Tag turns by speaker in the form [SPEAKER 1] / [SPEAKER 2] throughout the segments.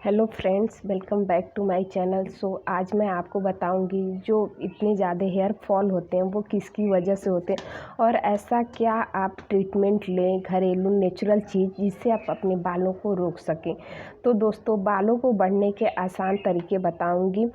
[SPEAKER 1] Hello friends, welcome back to my channel. आज मैं आपको बताऊंगी जो इतने ज़्यादा हेयर फॉल होते हैं वो किसकी वजह से होते हैं और ऐसा क्या आप ट्रीटमेंट लें, घरेलू नेचुरल चीज़ जिससे आप अपने बालों को रोक सकें। तो दोस्तों, बालों को बढ़ने के आसान तरीके बताऊंगी।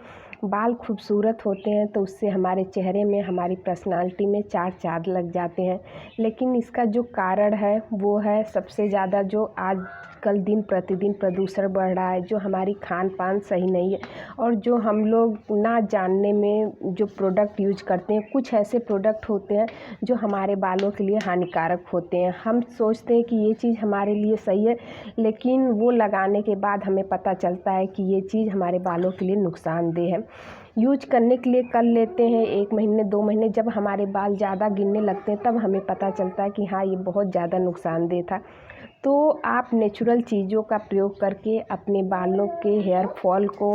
[SPEAKER 1] बाल खूबसूरत होते हैं तो उससे हमारे चेहरे में, हमारी पर्सनालिटी में चार चाँद लग जाते हैं, लेकिन इसका जो कारण है वो है सबसे ज़्यादा जो आजकल दिन प्रतिदिन प्रदूषण बढ़ रहा है, जो हमारी खान पान सही नहीं है और जो हम लोग ना जानने में जो प्रोडक्ट यूज करते हैं। कुछ ऐसे प्रोडक्ट होते हैं जो हमारे बालों के लिए हानिकारक होते हैं। हम सोचते हैं कि ये चीज़ हमारे लिए सही है, लेकिन वो लगाने के बाद हमें पता चलता है कि ये चीज़ हमारे बालों के लिए नुकसानदेह है। यूज करने के लिए कर लेते हैं 1 महीने 2 महीने, जब हमारे बाल ज़्यादा गिरने लगते हैं तब हमें पता चलता है कि हाँ, ये बहुत ज़्यादा नुकसानदेह था। तो आप नेचुरल चीज़ों का प्रयोग करके अपने बालों के हेयर फॉल को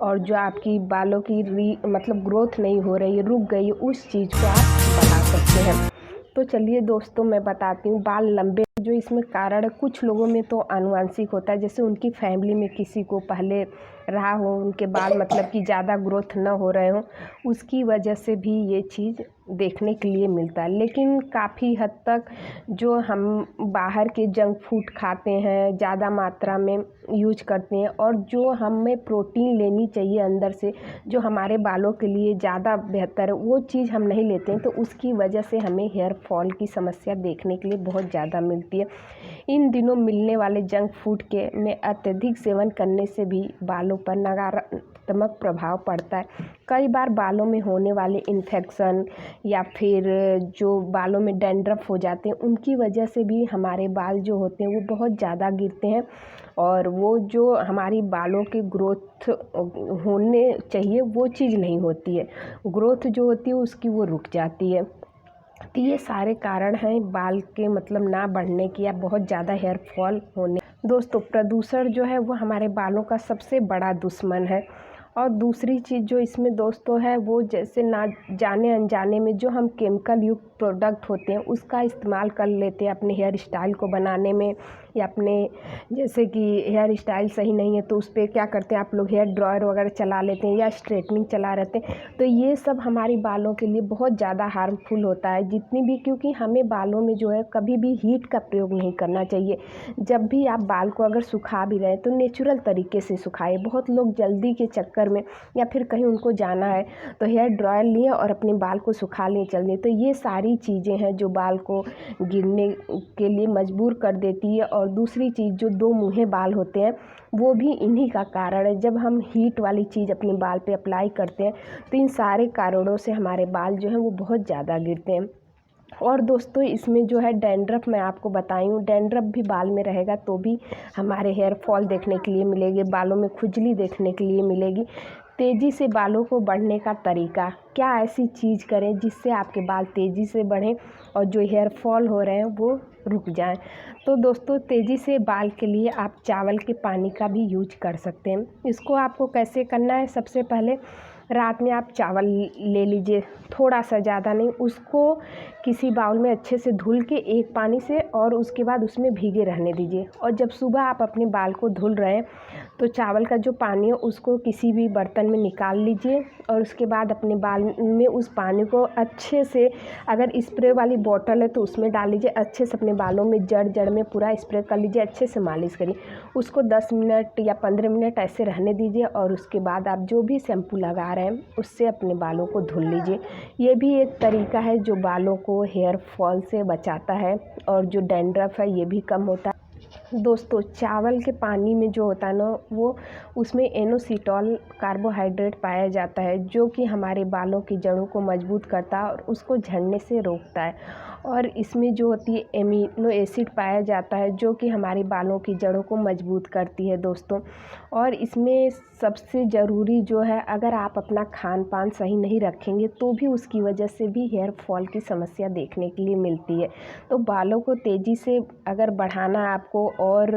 [SPEAKER 1] और जो आपकी बालों की मतलब ग्रोथ नहीं हो रही है, रुक गई, उस चीज़ को आप बढ़ा सकते हैं। तो चलिए दोस्तों, मैं बताती हूँ। बाल लंबे जो इसमें कारण, कुछ लोगों में तो आनुवंशिक होता है, जैसे उनकी फैमिली में किसी को पहले रहा हो, उनके बाल मतलब कि ज़्यादा ग्रोथ न हो रहे हों, उसकी वजह से भी ये चीज़ देखने के लिए मिलता है। लेकिन काफ़ी हद तक जो हम बाहर के जंक फूड खाते हैं, ज़्यादा मात्रा में यूज करते हैं और जो हमें प्रोटीन लेनी चाहिए अंदर से, जो हमारे बालों के लिए ज़्यादा बेहतर है, वो चीज़ हम नहीं लेते हैं, तो उसकी वजह से हमें हेयर फॉल की समस्या देखने के लिए बहुत ज़्यादा मिलती है। इन दिनों मिलने वाले जंक फूड के में अत्यधिक सेवन करने से भी बालों पर नकारात्मक प्रभाव पड़ता है। कई बार बालों में होने वाले इन्फेक्शन या फिर जो बालों में डैंड्रफ हो जाते हैं, उनकी वजह से भी हमारे बाल जो होते हैं वो बहुत ज़्यादा गिरते हैं और वो जो हमारी बालों की ग्रोथ होने चाहिए वो चीज़ नहीं होती है। ग्रोथ जो होती है उसकी वो रुक जाती है। तो ये सारे कारण हैं बाल के मतलब ना बढ़ने की या बहुत ज़्यादा हेयर फॉल होने। दोस्तों, प्रदूषण जो है वो हमारे बालों का सबसे बड़ा दुश्मन है। और दूसरी चीज़ जो इसमें दोस्तों है, वो जैसे ना जाने अनजाने में जो हम केमिकल युक्त प्रोडक्ट होते हैं उसका इस्तेमाल कर लेते हैं अपने हेयर स्टाइल को बनाने में, या अपने जैसे कि हेयर स्टाइल सही नहीं है तो उस पर क्या करते हैं आप लोग, हेयर ड्रायर वगैरह चला लेते हैं या स्ट्रेटनिंग चला रहते हैं। तो ये सब हमारी बालों के लिए बहुत ज़्यादा हार्मफुल होता है जितनी भी, क्योंकि हमें बालों में जो है कभी भी हीट का प्रयोग नहीं करना चाहिए। जब भी आप बाल को अगर सुखा भी रहे हैं तो नेचुरल तरीके से सुखाए। बहुत लोग जल्दी के चक्कर में या फिर कहीं उनको जाना है तो हेयर ड्रायर लिए और अपने बाल को सुखा लिए चल दिए। तो ये सारी चीज़ें हैं जो बाल को गिरने के लिए मजबूर कर देती है। और दूसरी चीज़, जो दो मुँहे बाल होते हैं वो भी इन्हीं का कारण है। जब हम हीट वाली चीज़ अपने बाल पे अप्लाई करते हैं तो इन सारे कारणों से हमारे बाल जो हैं वो बहुत ज़्यादा गिरते हैं। और दोस्तों, इसमें जो है डैंड्रफ, मैं आपको बताई हूँ, डैंड्रफ भी बाल में रहेगा तो भी हमारे हेयर फॉल देखने के लिए मिलेगी, बालों में खुजली देखने के लिए मिलेगी। तेज़ी से बालों को बढ़ने का तरीका, क्या ऐसी चीज़ करें जिससे आपके बाल तेज़ी से बढ़ें और जो हेयर फॉल हो रहे हैं वो रुक जाएं। तो दोस्तों, तेज़ी से बाल के लिए आप चावल के पानी का भी यूज कर सकते हैं। इसको आपको कैसे करना है, सबसे पहले रात में आप चावल ले लीजिए, थोड़ा सा, ज़्यादा नहीं, उसको किसी बाउल में अच्छे से धुल के एक पानी से, और उसके बाद उसमें भीगे रहने दीजिए। और जब सुबह आप अपने बाल को धुल रहे हैं तो चावल का जो पानी है उसको किसी भी बर्तन में निकाल लीजिए और उसके बाद अपने बाल में उस पानी को अच्छे से, अगर स्प्रे वाली बॉटल है तो उसमें डाल लीजिए, अच्छे से अपने बालों में जड़ जड़ में पूरा स्प्रे कर लीजिए, अच्छे से मालिश करिए। उसको 10 मिनट या 15 मिनट ऐसे रहने दीजिए और उसके बाद आप जो भी शैम्पू लगा रहे हैं उससे अपने बालों को धुल लीजिए। ये भी एक तरीका है जो बालों को हेयर फॉल से बचाता है और जो डैंड्रफ है ये भी कम होता है। दोस्तों, चावल के पानी में जो होता है ना, वो उसमें एनोसिटॉल कार्बोहाइड्रेट पाया जाता है जो कि हमारे बालों की जड़ों को मजबूत करता है और उसको झड़ने से रोकता है। और इसमें जो होती है एमिनो एसिड पाया जाता है जो कि हमारे बालों की जड़ों को मजबूत करती है दोस्तों। और इसमें सबसे ज़रूरी जो है, अगर आप अपना खान पान सही नहीं रखेंगे तो भी उसकी वजह से भी हेयर फॉल की समस्या देखने के लिए मिलती है। तो बालों को तेज़ी से अगर बढ़ाना है आपको और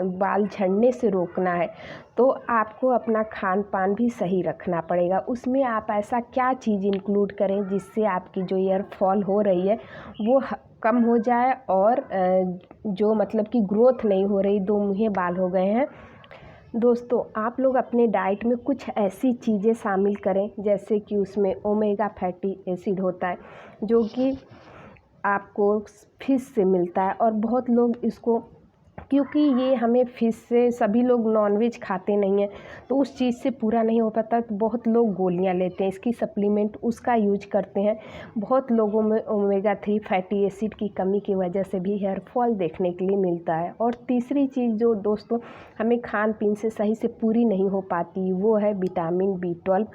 [SPEAKER 1] बाल झड़ने से रोकना है तो आपको अपना खान पान भी सही रखना पड़ेगा। उसमें आप ऐसा क्या चीज़ इंक्लूड करें जिससे आपकी जो हेयर फॉल हो रही है वो कम हो जाए और जो मतलब कि ग्रोथ नहीं हो रही, दो मुँहे बाल हो गए हैं, दोस्तों आप लोग अपने डाइट में कुछ ऐसी चीज़ें शामिल करें जैसे कि उसमें ओमेगा फैटी एसिड होता है जो कि आपको फिश से मिलता है। और बहुत लोग इसको, क्योंकि ये हमें फिश से, सभी लोग नॉनवेज खाते नहीं हैं तो उस चीज़ से पूरा नहीं हो पाता, तो बहुत लोग गोलियां लेते हैं, इसकी सप्लीमेंट उसका यूज करते हैं। बहुत लोगों में ओमेगा 3 फैटी एसिड की कमी की वजह से भी हेयर फॉल देखने के लिए मिलता है। और तीसरी चीज़ जो दोस्तों हमें खान पीन से सही से पूरी नहीं हो पाती वो है विटामिन B12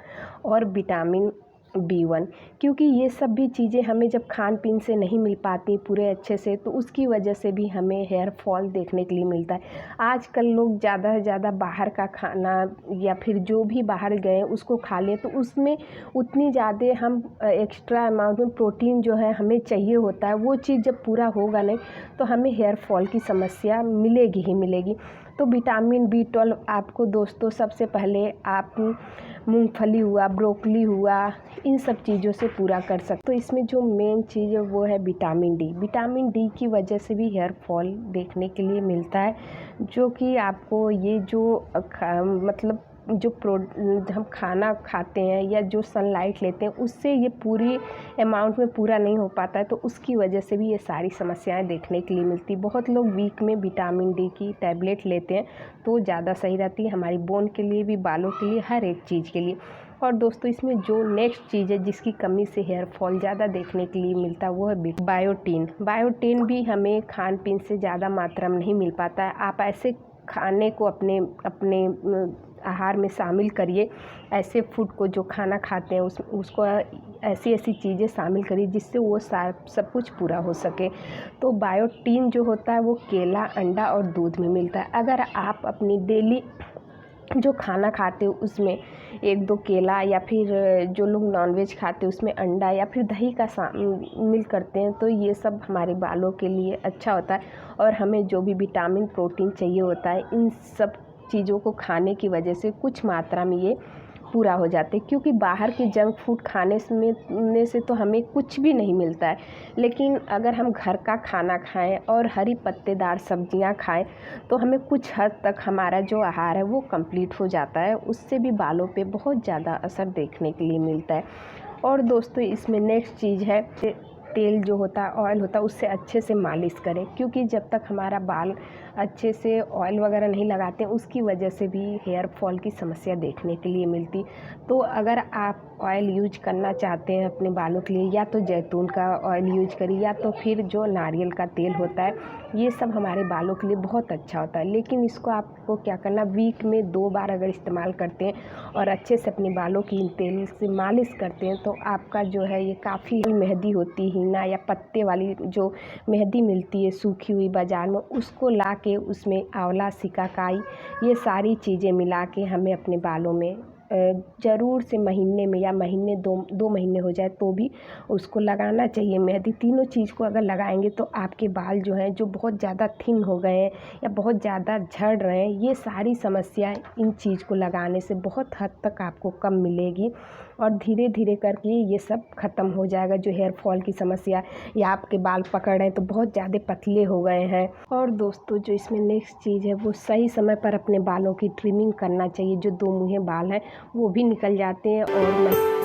[SPEAKER 1] और विटामिन B1, क्योंकि ये सब भी चीज़ें हमें जब खान पीन से नहीं मिल पाती पूरे अच्छे से तो उसकी वजह से भी हमें हेयर फॉल देखने के लिए मिलता है। आजकल लोग ज़्यादा से ज़्यादा बाहर का खाना या फिर जो भी बाहर गए उसको खा लें तो उसमें उतनी ज़्यादा हम एक्स्ट्रा अमाउंट में प्रोटीन जो है हमें चाहिए होता है, वो चीज़ जब पूरा होगा नहीं तो हमें हेयर फॉल की समस्या मिलेगी ही मिलेगी। तो विटामिन B12 आपको दोस्तों सबसे पहले आप मूंगफली हुआ, ब्रोकली हुआ, इन सब चीज़ों से पूरा कर सकते। तो इसमें जो मेन चीज़ है वो है विटामिन D। विटामिन D की वजह से भी हेयर फॉल देखने के लिए मिलता है, जो कि आपको ये जो मतलब जो हम खाना खाते हैं या जो सनलाइट लेते हैं उससे ये पूरी अमाउंट में पूरा नहीं हो पाता है, तो उसकी वजह से भी ये सारी समस्याएं देखने के लिए मिलती। बहुत लोग वीक में विटामिन D की टैबलेट लेते हैं तो ज़्यादा सही रहती है हमारी बोन के लिए भी, बालों के लिए, हर एक चीज़ के लिए। और दोस्तों इसमें जो नेक्स्ट चीज़ है जिसकी कमी से हेयर फॉल ज़्यादा देखने के लिए मिलता है वो है बायोटीन। बायोटीन भी हमें खान पीन से ज़्यादा मात्रा में नहीं मिल पाता है। आप ऐसे खाने को अपने आहार में शामिल करिए, ऐसे फूड को जो खाना खाते हैं उसको ऐसी चीज़ें शामिल करिए जिससे वो सब कुछ पूरा हो सके। तो बायोटीन जो होता है वो केला, अंडा और दूध में मिलता है। अगर आप अपनी डेली जो खाना खाते हो उसमें 1-2 केला या फिर जो लोग नॉनवेज खाते हैं उसमें अंडा या फिर दही का शामिल करते हैं तो ये सब हमारे बालों के लिए अच्छा होता है। और हमें जो भी विटामिन प्रोटीन चाहिए होता है इन सब चीज़ों को खाने की वजह से कुछ मात्रा में ये पूरा हो जाते हैं, क्योंकि बाहर के जंक फूड खाने से तो हमें कुछ भी नहीं मिलता है। लेकिन अगर हम घर का खाना खाएं और हरी पत्तेदार सब्जियां खाएं तो हमें कुछ हद तक हमारा जो आहार है वो कंप्लीट हो जाता है, उससे भी बालों पे बहुत ज़्यादा असर देखने के लिए मिलता है। और दोस्तों इसमें नेक्स्ट चीज़ है तेल जो होता है, ऑयल होता है, उससे अच्छे से मालिश करें, क्योंकि जब तक हमारा बाल अच्छे से ऑयल वगैरह नहीं लगाते उसकी वजह से भी हेयर फॉल की समस्या देखने के लिए मिलती। तो अगर आप ऑयल यूज करना चाहते हैं अपने बालों के लिए या तो जैतून का ऑयल यूज करिए या तो फिर जो नारियल का तेल होता है, ये सब हमारे बालों के लिए बहुत अच्छा होता है। लेकिन इसको आपको क्या करना, वीक में 2 बार अगर इस्तेमाल करते हैं और अच्छे से अपने बालों की तेल से मालिश करते हैं तो आपका जो है ये काफ़ी मेहंदी होती है ना, या पत्ते वाली जो मेहंदी मिलती है सूखी हुई बाज़ार में, उसको ला के उसमें आंवला, सिकाकाई, ये सारी चीज़ें मिला के हमें अपने बालों में ज़रूर से महीने में या महीने 2 महीने हो जाए तो भी उसको लगाना चाहिए मेहंदी। तीनों चीज़ को अगर लगाएंगे तो आपके बाल जो हैं जो बहुत ज़्यादा थिन हो गए हैं या बहुत ज़्यादा झड़ रहे हैं, ये सारी समस्या इन चीज़ को लगाने से बहुत हद तक आपको कम मिलेगी और धीरे धीरे करके ये सब ख़त्म हो जाएगा। जो हेयर फॉल की समस्या या आपके बाल पकड़ रहे हैं तो बहुत ज़्यादा पतले हो गए हैं। और दोस्तों जो इसमें नेक्स्ट चीज़ है वो सही समय पर अपने बालों की ट्रिमिंग करना चाहिए। जो 2 मुँहे बाल हैं वो भी निकल जाते हैं और